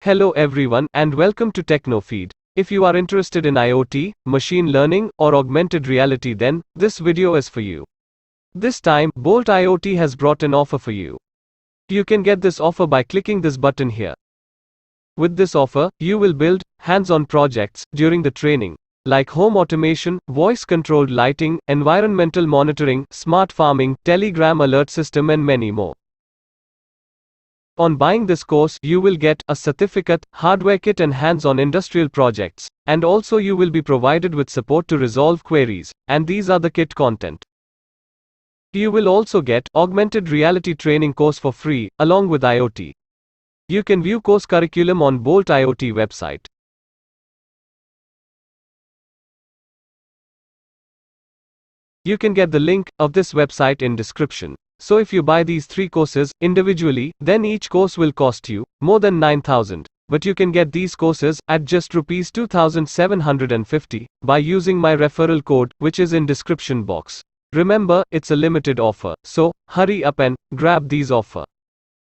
Hello everyone and welcome to TechnoFeed. If you are interested in IoT, machine learning, or augmented reality, then this video is for you. This time, Bolt IoT has brought an offer for you. You can get this offer by clicking this button here. With this offer, you will build hands-on projects during the training, like home automation, voice-controlled lighting, environmental monitoring, smart farming, telegram alert system, and many more. On buying this course, you will get a certificate, hardware kit, and hands-on industrial projects. And also you will be provided with support to resolve queries, and these are the kit content. You will also get augmented reality training course for free, along with IoT. You can view course curriculum on Bolt IoT website. You can get the link of this website in description. So if you buy these 3 courses individually, then each course will cost you more than 9,000. But you can get these courses at just Rs 2,750 by using my referral code, which is in description box. Remember, it's a limited offer, so hurry up and grab these offer.